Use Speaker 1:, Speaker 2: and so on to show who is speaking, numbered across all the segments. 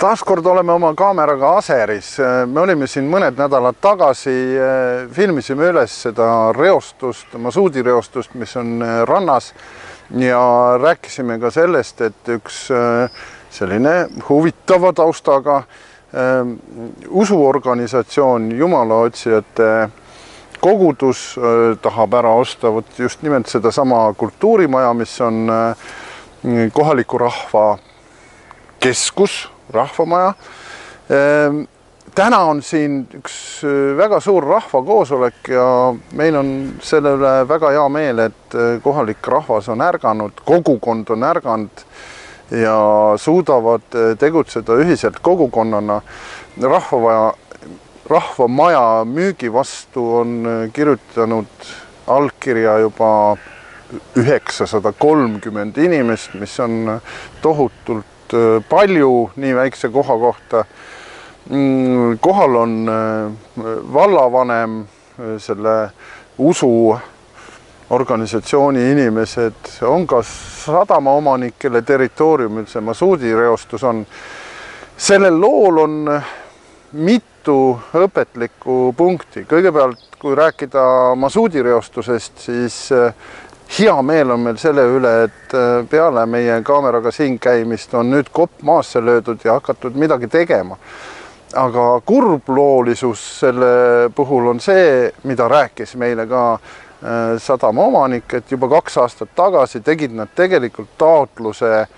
Speaker 1: Taaskord oleme oma kaameraga Aseris. Me olime siin mõned nädalad tagasi, filmisime üles seda reostust, masuudireostust, mis on rannas ja rääkisime ka sellest, et üks selline huvitava taustaga usuorganisatsioon, jumalaotsijate kogudus tahab ära osta just nimelt seda sama kultuurimaja, mis on kohaliku rahva keskus, rahvamaja. Täna on siin üks väga suur rahvakoosolek ja meil on selle üle väga hea meel, et kohalik rahvas on ärganud, kogukond on ärganud ja suudavad tegutseda ühiselt kogukonnana. Rahvamaja müügi vastu on kirjutanud allkirja juba 930 inimest, mis on tohutult palju nii väikse koha kohta. Kohal on vallavanem, selle usuorganisatsiooni inimesed, on ka sadamaomanik, kelle territooriumil see masuudireostus on. Sellel lool on mitu õpetlikku punkti. Kõigepealt, kui rääkida masuudireostusest, siis hea meel on meil selle üle, et peale meie kaameraga siin käimist on nüüd kopp maasse löödud ja hakatud midagi tegema. Aga kurbloolisus selle puhul on see, mida rääkis meile ka sadamaomanik, et juba 2 aastat tagasi tegid nad tegelikult taotluse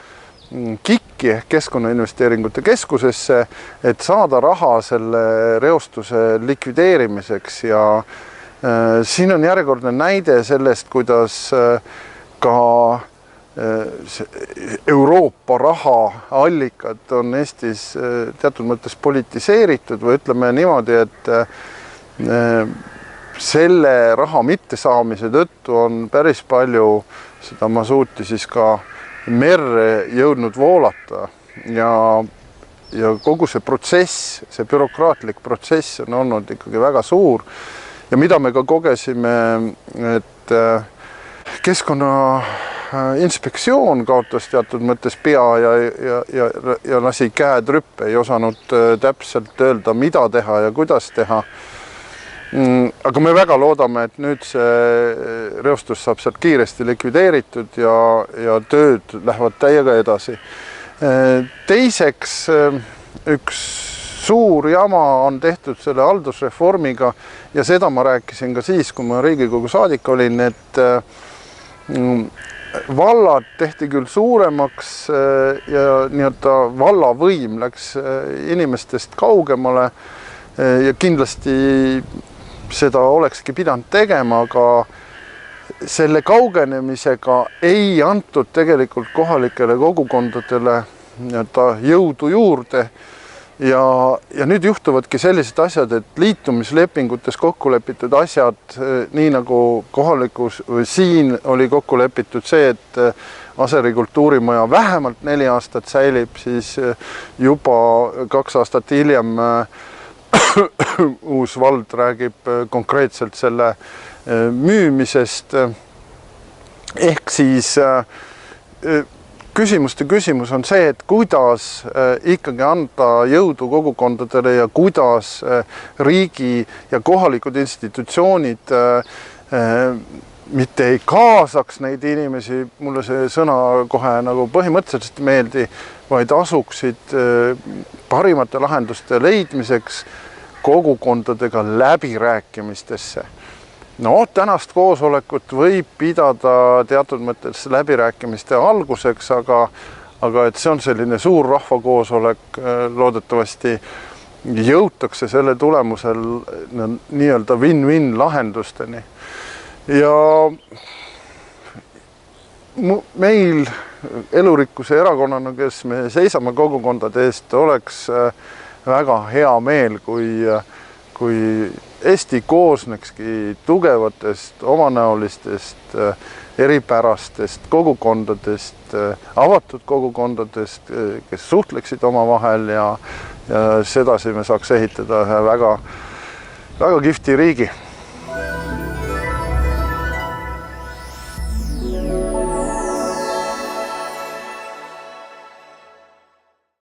Speaker 1: KIK-i ehk Keskkonnainvesteeringute Keskusesse, et saada raha selle reostuse likvideerimiseks ja siin on järjekordne näide sellest, kuidas ka Euroopa rahaallikad on Eestis teatud mõttes politiseeritud või ütleme niimoodi, et selle raha mittesaamise tõttu on päris palju seda masuuti siis ka merre jõudnud voolata ja kogu see protsess, see bürokraatlik protsess on olnud ikkagi väga suur. Ja mida me ka kogesime, et Keskkonnainspektsioon kaotas teatud mõttes pea ja lasi käed rüppe, ei osanud täpselt öelda, mida teha ja kuidas teha. Aga me väga loodame, et nüüd see reostus saab sealt kiiresti likvideeritud ja tööd lähevad täiega edasi. Teiseks, üks suur jama on tehtud selle haldusreformiga ja seda ma rääkisin ka siis, kui ma Riigikogu saadik olin, et vallad tehti küll suuremaks ja nii-öelda vallavõim läks inimestest kaugemale ja kindlasti seda olekski pidanud tegema, aga selle kaugenemisega ei antud tegelikult kohalikele kogukondadele jõudu juurde. Ja nüüd juhtuvadki sellised asjad, et liitumislepingutes kokku lepitud asjad, nii nagu kohalikus või siin oli kokku lepitud see, et Aseri kultuurimaja vähemalt 4 aastat säilib, siis juba 2 aastat hiljem uus vald räägib konkreetselt selle müümisest. Ehk siis küsimus on see, et kuidas ikkagi anda jõudu kogukondadele ja kuidas riigi ja kohalikud institutsioonid mitte ei kaasaks neid inimesi, mulle see sõna kohe nagu põhimõtteliselt meeldi, vaid asuksid parimate lahenduste leidmiseks kogukondadega läbirääkimistesse. No, tänast koosolekut võib pidada teatud mõttes läbirääkimiste alguseks, aga et see on selline suur rahvakoosolek, loodetavasti jõutakse selle tulemusel nii-öelda win-win lahendusteni. Ja meil elurikkuse erakonnana, kes me seisame kogukondade eest, oleks väga hea meel, kui Eesti koosnekski tugevatest, omanäolistest, eripärastest kogukondadest, avatud kogukondadest, kes suhtleksid omavahel ja sedasi me saaks ehitada ühe väga kihvti riigi.